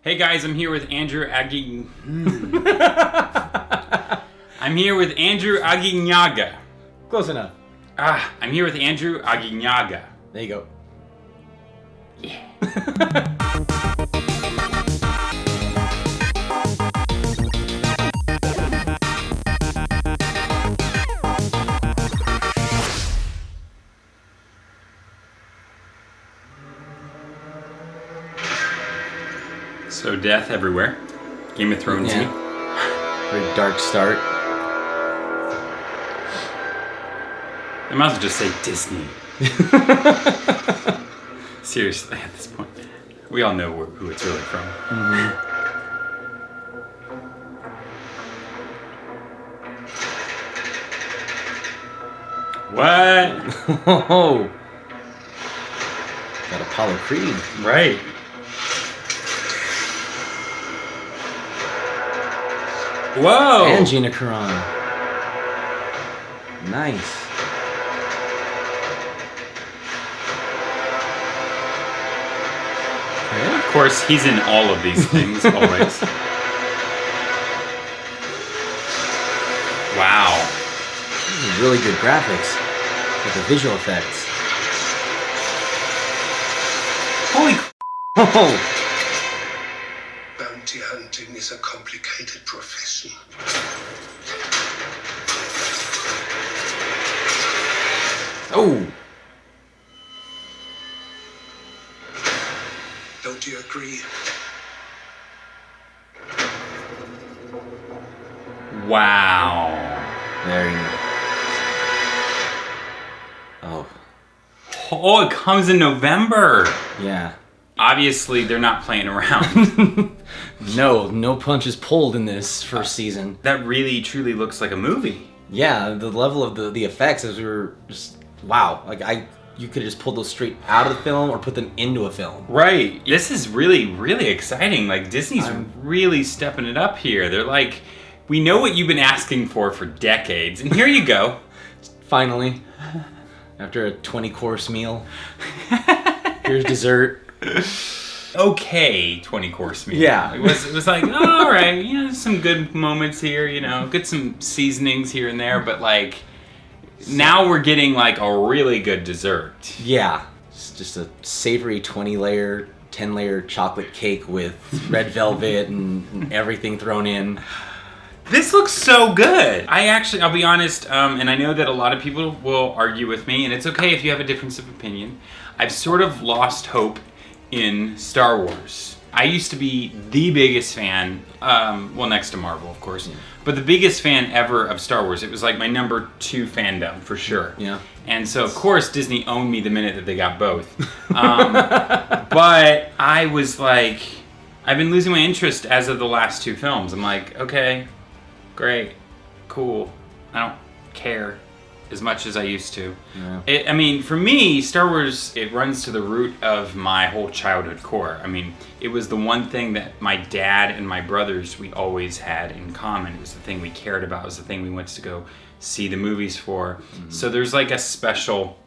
Hey guys, I'm here with Andrew I'm here with Andrew Aguinaga. Close enough. I'm here with Andrew Aguinaga. There you go. Yeah. So death everywhere. Game of Thrones. Yeah. Very dark start. I might as well just say Disney. Seriously, at this point. We all know who it's really from. Mm-hmm. What? Oh. Got Apollo Creed. Right. Whoa! And Gina Carano. Nice. Okay. Of course, he's in all of these things, always. Wow. These are really good graphics with the visual effects. Holy Oh! Bounty hunting is a complicated profession. Oh! Don't you agree? Wow. Very nice. Oh. Oh, it comes in November. Yeah. Obviously, they're not playing around. No punches pulled in this first season. That really, truly looks like a movie. Yeah, the level of the effects as we were just wow. Like you could have just pulled those straight out of the film or put them into a film. Right. This is really, really exciting. Like, Disney's really stepping it up here. They're like, we know what you've been asking for decades, and here you go. Finally, after a 20-course meal, here's dessert. Okay, 20-course meal. Yeah. It was like, oh, all right, some good moments here, get some seasonings here and there, but like, now we're getting like a really good dessert. Yeah, it's just a savory 20-layer, 10-layer chocolate cake with red velvet and everything thrown in. This looks so good. I'll be honest, and I know that a lot of people will argue with me, and it's okay if you have a difference of opinion. I've sort of lost hope in Star Wars. I used to be the biggest fan, next to Marvel, of course, but the biggest fan ever of Star Wars. It was like my number 2 fandom, for sure. Yeah. And so, of course, Disney owned me the minute that they got both. But I was like, I've been losing my interest as of the last 2 films. I'm like, okay, great, cool. I don't care as much as I used to. Yeah. For me, Star Wars, it runs to the root of my whole childhood core. It was the one thing that my dad and my brothers, we always had in common. It was the thing we cared about. It was the thing we went to go see the movies for. Mm-hmm. So there's like a special...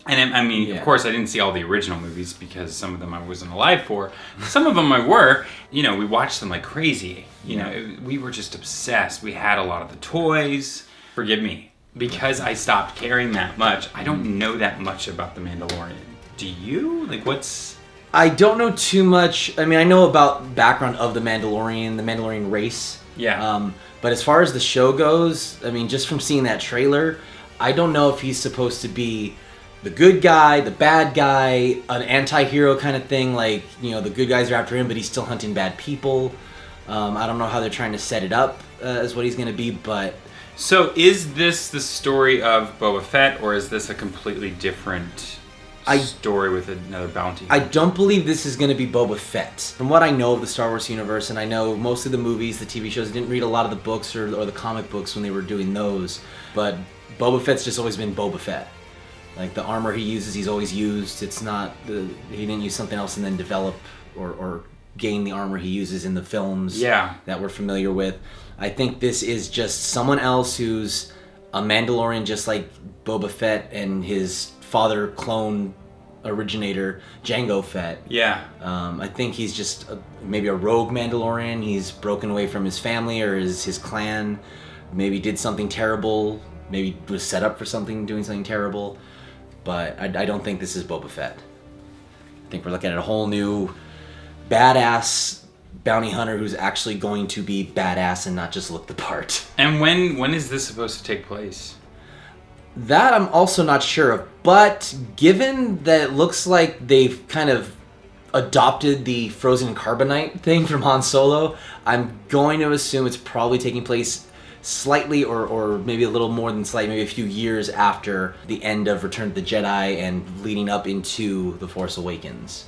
And of course, I didn't see all the original movies because some of them I wasn't alive for. Some of them I were. We watched them like crazy. We were just obsessed. We had a lot of the toys. Forgive me. Because I stopped caring that much, I don't know that much about The Mandalorian. Do you? I don't know too much. I know about background of the Mandalorian race. Yeah. But as far as the show goes, just from seeing that trailer, I don't know if he's supposed to be the good guy, the bad guy, an anti-hero kind of thing. Like, the good guys are after him, but he's still hunting bad people. I don't know how they're trying to set it up as what he's going to be, but... So is this the story of Boba Fett, or is this a completely different story with another bounty? I don't believe this is going to be Boba Fett. From what I know of the Star Wars universe, and I know most of the movies, the TV shows, I didn't read a lot of the books or the comic books when they were doing those, but Boba Fett's just always been Boba Fett. Like, the armor he uses, he's always used. It's not... he didn't use something else and then develop or gain the armor he uses in the films that we're familiar with. I think this is just someone else who's a Mandalorian just like Boba Fett and his father clone originator, Jango Fett. Yeah. I think he's just maybe a rogue Mandalorian. He's broken away from his family or his clan. Maybe did something terrible. Maybe was set up for doing something terrible. But I don't think this is Boba Fett. I think we're looking at a whole new badass bounty hunter who's actually going to be badass and not just look the part. And when is this supposed to take place? That I'm also not sure of, but given that it looks like they've kind of adopted the frozen carbonite thing from Han Solo, I'm going to assume it's probably taking place slightly or maybe a little more than slightly, maybe a few years after the end of Return of the Jedi and leading up into The Force Awakens.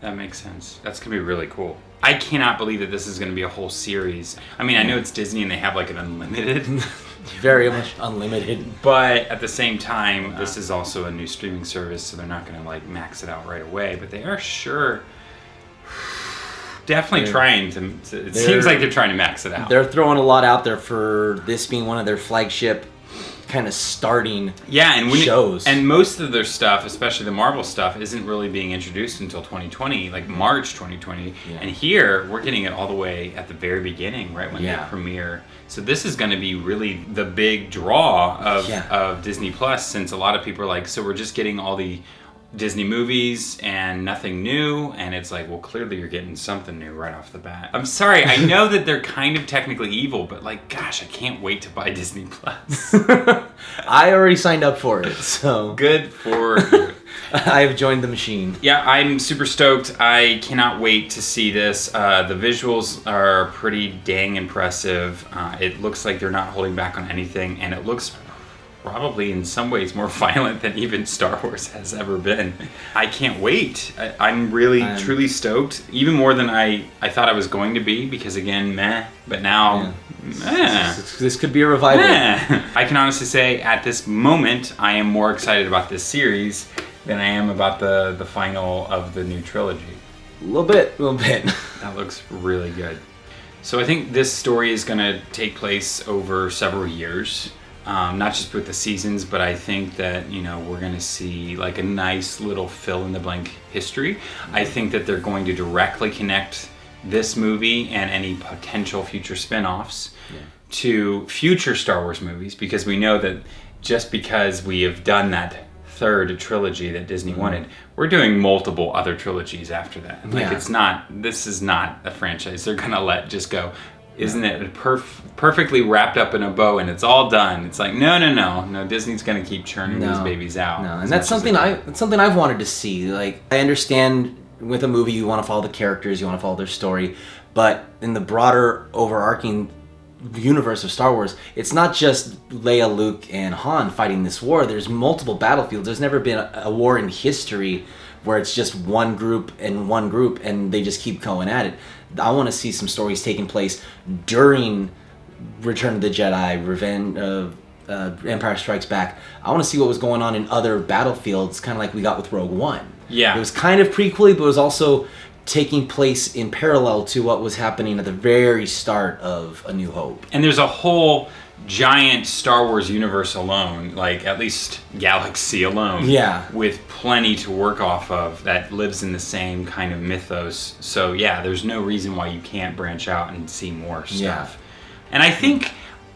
That makes sense. That's going to be really cool. I cannot believe that this is going to be a whole series. I mean, I know it's Disney and they have like an unlimited. Very much unlimited. But at the same time, this is also a new streaming service, so they're not going to like max it out right away. But they are definitely trying to. It seems like they're trying to max it out. They're throwing a lot out there for this being one of their flagship kind of starting shows. And most of their stuff, especially the Marvel stuff, isn't really being introduced until 2020, like March 2020. Yeah. And here, we're getting it all the way at the very beginning, right when they premiere. So this is going to be really the big draw of Disney Plus, since a lot of people are like, so we're just getting all the Disney movies and nothing new, and it's like, well, clearly you're getting something new right off the bat. I'm sorry, I know that they're kind of technically evil, but like, gosh, I can't wait to buy Disney Plus. I already signed up for it, so good for you. I've joined the machine. Yeah, I'm super stoked. I cannot wait to see this. The visuals are pretty dang impressive. It looks like they're not holding back on anything, and it looks probably in some ways more violent than even Star Wars has ever been. I can't wait. I'm really, truly stoked. Even more than I thought I was going to be, because again, meh. But now, meh. This could be a revival. Meh. I can honestly say, at this moment, I am more excited about this series than I am about the final of the new trilogy. A little bit. That looks really good. So I think this story is going to take place over several years. Not just with the seasons, but I think that, we're going to see like a nice little fill-in-the-blank history. I think that they're going to directly connect this movie and any potential future spin-offs to future Star Wars movies, because we know that just because we have done that third trilogy that Disney wanted, we're doing multiple other trilogies after that. Like, this is not a franchise they're going to let just go. Isn't it perfectly wrapped up in a bow and it's all done? It's like, no. Disney's gonna keep churning these babies out. No, and that's something I've wanted to see. Like, I understand with a movie you want to follow the characters, you want to follow their story, but in the broader overarching universe of Star Wars, it's not just Leia, Luke, and Han fighting this war. There's multiple battlefields. There's never been a war in history where it's just one group and they just keep going at it. I want to see some stories taking place during Return of the Jedi, Empire Strikes Back. I want to see what was going on in other battlefields, kind of like we got with Rogue One. Yeah. It was kind of prequel-y, but it was also taking place in parallel to what was happening at the very start of A New Hope. And there's a whole giant Star Wars universe alone, like at least galaxy alone, with plenty to work off of that lives in the same kind of mythos. So there's no reason why you can't branch out and see more stuff. And I think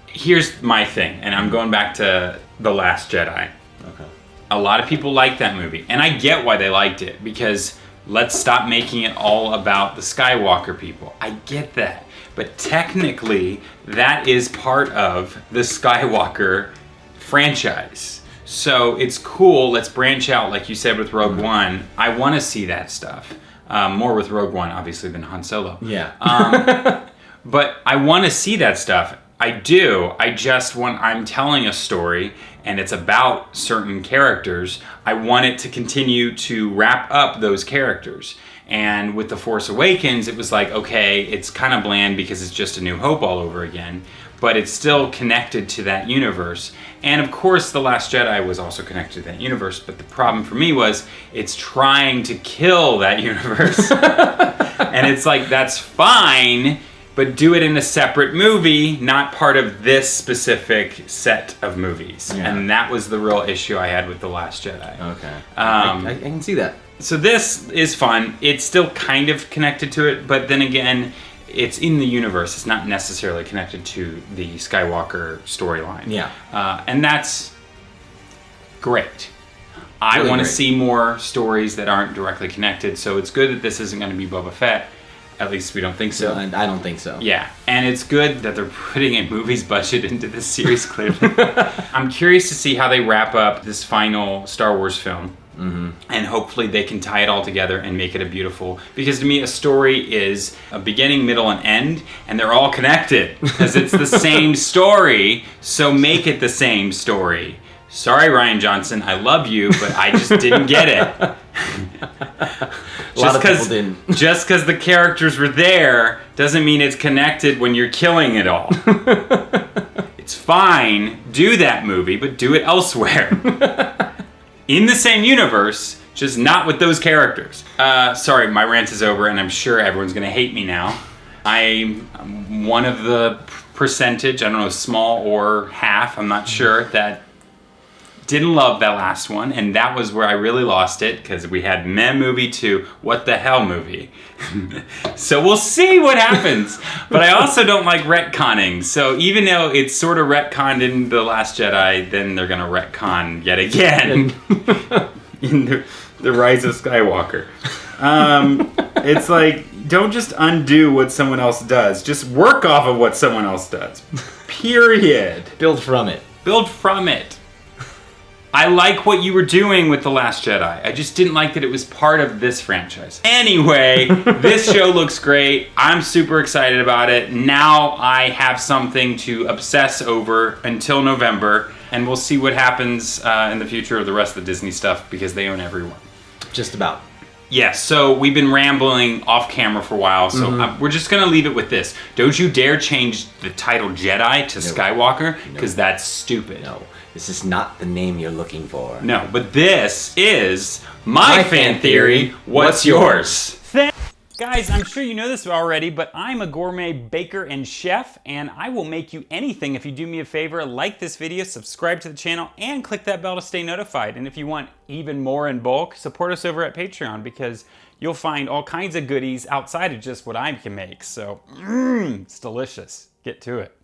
here's my thing, and I'm going back to The Last Jedi. Okay. A lot of people like that movie, and I get why they liked it, because let's stop making it all about the Skywalker people. I get that. But technically, that is part of the Skywalker franchise. So it's cool. Let's branch out, like you said with Rogue One. I want to see that stuff. More with Rogue One, obviously, than Han Solo. Yeah. But I want to see that stuff. I do. I'm telling a story, and it's about certain characters. I want it to continue to wrap up those characters. And with The Force Awakens, it was like, okay, it's kind of bland because it's just A New Hope all over again, but it's still connected to that universe. And of course, The Last Jedi was also connected to that universe, but the problem for me was it's trying to kill that universe. And it's like, that's fine, but do it in a separate movie, not part of this specific set of movies. Yeah. And that was the real issue I had with The Last Jedi. Okay. I can see that. So this is fun. It's still kind of connected to it, but then again, it's in the universe. It's not necessarily connected to the Skywalker storyline. Yeah. And that's great. I Really want to great. see more stories that aren't directly connected, so it's good that this isn't going to be Boba Fett. At least we don't think so. And I don't think so. Yeah, and it's good that they're putting a movie's budget into this series, clearly. I'm curious to see how they wrap up this final Star Wars film. Mm-hmm. And hopefully they can tie it all together and make it a beautiful... Because to me, a story is a beginning, middle, and end, and they're all connected. Because it's the same story, so make it the same story. Sorry, Rian Johnson, I love you, but I just didn't get it. A lot of people didn't. Just because the characters were there doesn't mean it's connected when you're killing it all. It's fine, do that movie, but do it elsewhere. In the same universe, just not with those characters. Sorry, my rant is over, and I'm sure everyone's going to hate me now. I'm one of the percentage, I don't know, small or half, I'm not sure, that didn't love that last one, and that was where I really lost it, because we had meh movie to what the hell movie. So we'll see what happens. But I also don't like retconning, so even though it's sort of retconned in The Last Jedi, then they're going to retcon yet again in the Rise of Skywalker. It's like, don't just undo what someone else does, just work off of what someone else does. Period. Build from it. Build from it. I like what you were doing with The Last Jedi. I just didn't like that it was part of this franchise. Anyway, this show looks great. I'm super excited about it. Now I have something to obsess over until November, and we'll see what happens in the future of the rest of the Disney stuff, because they own everyone. Just about. Yeah, so we've been rambling off camera for a while, so we're just going to leave it with this. Don't you dare change the title Jedi to Skywalker, because that's stupid. No, this is not the name you're looking for. No, but this is my fan theory. What's yours? Guys, I'm sure you know this already, but I'm a gourmet baker and chef, and I will make you anything if you do me a favor. Like this video, subscribe to the channel, and click that bell to stay notified. And if you want even more in bulk, support us over at Patreon, because you'll find all kinds of goodies outside of just what I can make. So, it's delicious. Get to it.